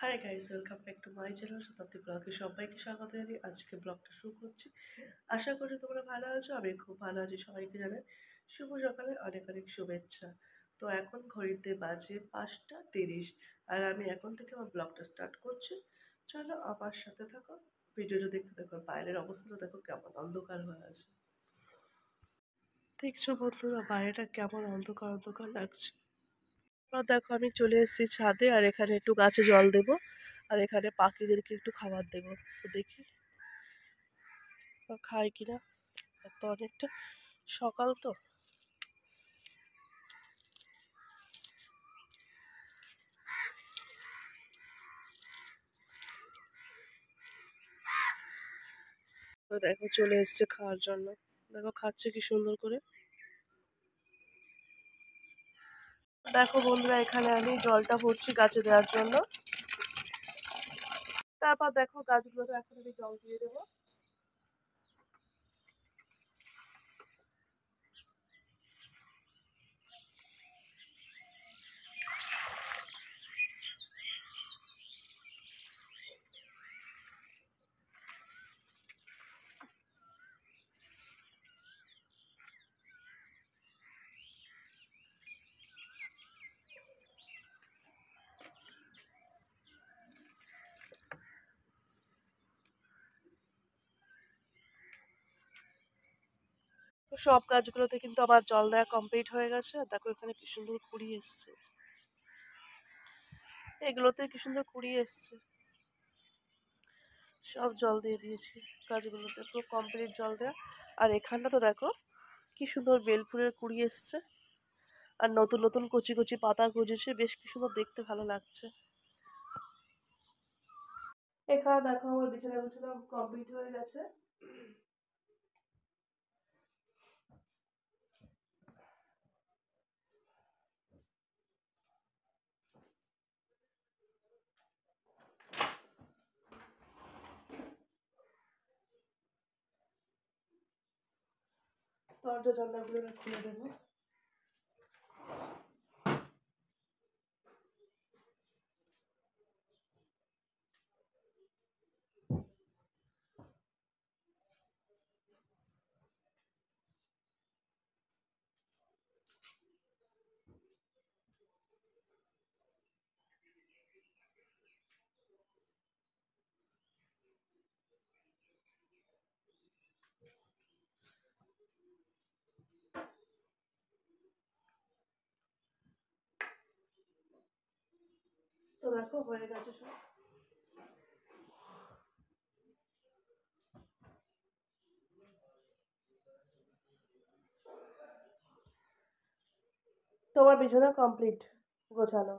Hi guys, welcome back to my channel শতাব্দী ব্লগে সবাইকে স্বাগত জানাই। আজকে ব্লগটা শুরু করছি। আশা করি তোমরা ভালো আছো, আমি খুব ভালো আছি। সবাইকে জানাই শুভ সকালে অনেক অনেক শুভেচ্ছা। তো এখন ঘড়িতে বাজে 5টা 30 আর আমি এখন থেকে আমার ব্লগটা স্টার্ট করছি। চলো আমার সাথে থাকো, ভিডিওটা দেখতে থাকো। বাইরের অবস্থাটা দেখো কেমন অন্ধকার হয়ে আছে। দেখছো বন্ধুরা বাইরেটা কেমন অন্ধকার অন্ধকার লাগছে। এবার দেখো আমি চলে এসেছি ছাদে, আর এখানে একটু গাছে জল দেবো, আর এখানে পাখিদেরকে একটু খাবার দেবো। তো দেখি খায় কিনা। তো অনেকটা সকাল তো। তো দেখো চলে এসছে খাওয়ার জন্য। দেখো খাচ্ছে কি সুন্দর করে। দেখো বন্ধুরা এখানে আমি জলটা ভরছি গাছে দেওয়ার জন্য। তারপর দেখো গাছগুলোতে এখন আমি জল দিয়ে দেবো। তো সব গাছগুলোতে কিন্তু আমার জল দেওয়া কমপ্লিট হয়ে গেছে। আর দেখো এখানে কি সুন্দর কুড়ি এসছে, এগুলোতে কি সুন্দর কুড়ি এসছে। সব জল দিয়ে দিয়েছি গাছগুলোতে, পুরো কমপ্লিট জল দেওয়া। আর এখানটা তো দেখো কি সুন্দর বেল ফুলের কুড়ি এসছে, আর নতুন নতুন কচি কচি পাতা গজেছে, বেশ কি সুন্দর দেখতে ভালো লাগছে। এখানে দেখো আমার বিছানা গুছানো কমপ্লিট হয়ে গেছে। দরজা জানলাগুলো এবার খুলে দেবো। তো দেখো হয়ে গেছে সব। তোমার বিছানা কমপ্লিট গোছানো।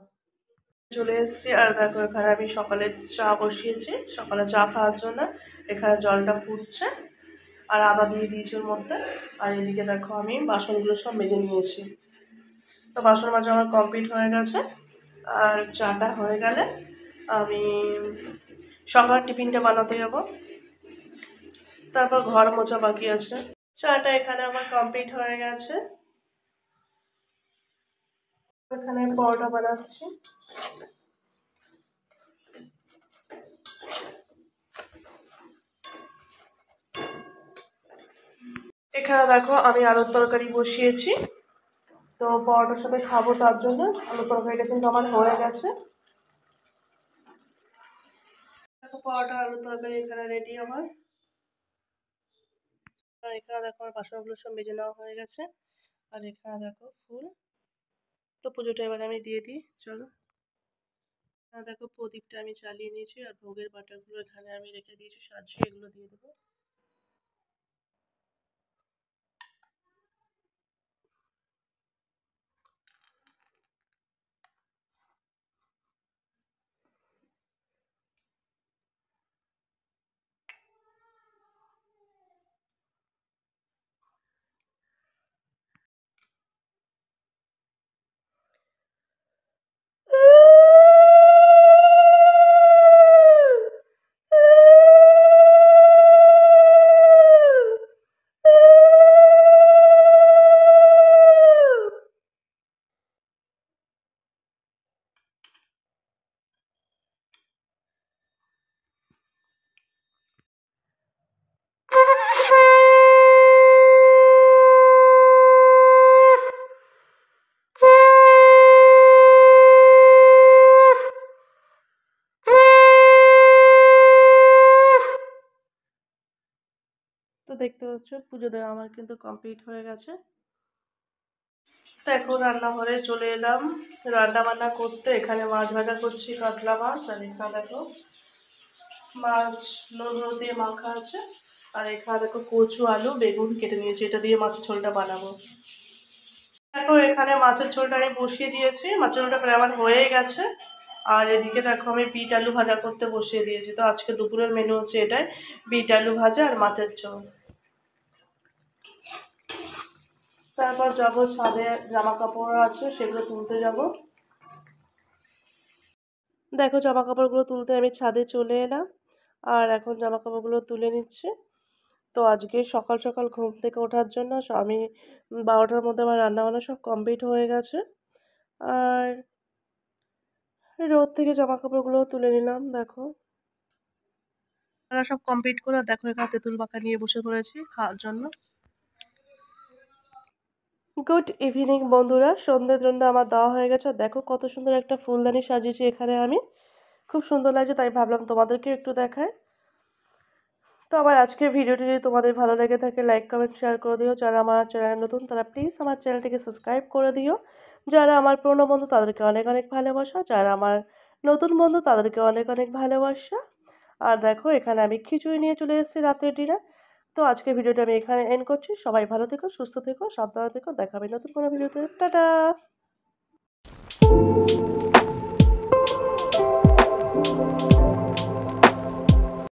চলে এসেছি, আর দেখো এখানে আমি সকালে চা বসিয়েছি সকালে চা খাওয়ার জন্য। এখানে জলটা ফুটছে, আর আদা দিয়ে দিয়েছি ওর মধ্যে। আর এদিকে দেখো আমি বাসনগুলো সব মেজে নিয়েছি। তো বাসন মাজা আমার কমপ্লিট হয়ে গেছে। আর চাটা হয়ে গেলে আমি সকাল টিফিনটা বানাতে যাবো। তারপর ঘর মোছা বাকি আছে। চাটা এখানে আমার কমপ্লিট হয়ে গেছে। এখানে পরোটা বানাচ্ছি। এখানে দেখো আমি আলুর তরকারি বসিয়েছি। তো পরোটার সাথে খাবো, তার জন্য আলুর তরকারিটা কিন্তু আমার হয়ে গেছে। দেখো পরোটা আলুর তরকারি এখানে রেডি আমার। আর এখানে দেখো আমার বাসনগুলো সব মেজে নেওয়া হয়ে গেছে। আর এখানে দেখো ফুল। তো পুজোটা এবার আমি দিয়ে দিই, চলো। দেখো প্রদীপটা আমি চালিয়ে নিয়েছি, আর ভোগের বাটাগুলো এখানে আমি রেখে দিয়েছি সাজিয়ে, এগুলো দিয়ে দেবো। দেখতে পাচ্ছ পুজো দেওয়া আমার কিন্তু কমপ্লিট হয়ে গেছে। তো এখন রান্নাঘরে চলে এলাম রান্না বান্না করতে। এখানে মাছ ভাজা করছি, কাতলা মাছ। আর এখানে দেখো মাছ নুন হলুদ দিয়ে মাখা আছে। আর এখানে দেখো কচু আলু বেগুন কেটে নিয়েছি, এটা দিয়ে মাছের ঝোলটা বানাবো। দেখো এখানে মাছের ঝোলটা আমি বসিয়ে দিয়েছি, মাছের ঝোলটা প্রায় আমার হয়ে গেছে। আর এদিকে দেখো আমি বিট আলু ভাজা করতে বসিয়ে দিয়েছি। তো আজকে দুপুরের মেনু হচ্ছে এটাই, বিট আলু ভাজা আর মাছের ঝোল। তারপর যাবো ছাদে, জামা কাপড় আছে সেগুলো তুলতে যাব। দেখো জামা কাপড়গুলো তুলতে আমি ছাদে চলে এলাম, আর এখন জামা কাপড়গুলো তুলে নিচ্ছি। তো আজকে সকাল সকাল ঘুম থেকে ওঠার জন্য আমি 12টার মধ্যে আমার রান্নাবান্না সব কমপ্লিট হয়ে গেছে। আর রোদ থেকে জামা কাপড়গুলো তুলে নিলাম। দেখো সব কমপ্লিট করে দেখো এখানে তেঁতুল পাকা নিয়ে বসে পড়েছি খাওয়ার জন্য। গুড ইভিনিং বন্ধুরা, সন্ধ্যে টন্ধে আমার দেওয়া হয়ে গেছে। দেখো কত সুন্দর একটা ফুলদানি সাজিয়েছি এখানে আমি, খুব সুন্দর লাগছে, তাই ভাবলাম তোমাদেরকে একটু দেখায়। তো আমার আজকের ভিডিওটি যদি তোমাদের ভালো লেগে থাকে লাইক কমেন্ট শেয়ার করে দিও। যারা আমার চ্যানেল নতুন তারা প্লিজ আমার চ্যানেলটিকে সাবস্ক্রাইব করে দিও। যারা আমার পুরনো বন্ধু তাদেরকে অনেক অনেক ভালোবাসা, যারা আমার নতুন বন্ধু তাদেরকে অনেক অনেক ভালোবাসা। আর দেখো এখানে আমি খিচুড়ি নিয়ে চলে এসেছি রাতের ডিনার। তো আজকের ভিডিওটা আমি এখানে এন্ড করছি। সবাই ভালো থেকো, সুস্থ থেকো, সাবধানে থেকো। দেখা হবে নতুন কোনো ভিডিওতে। টাটা।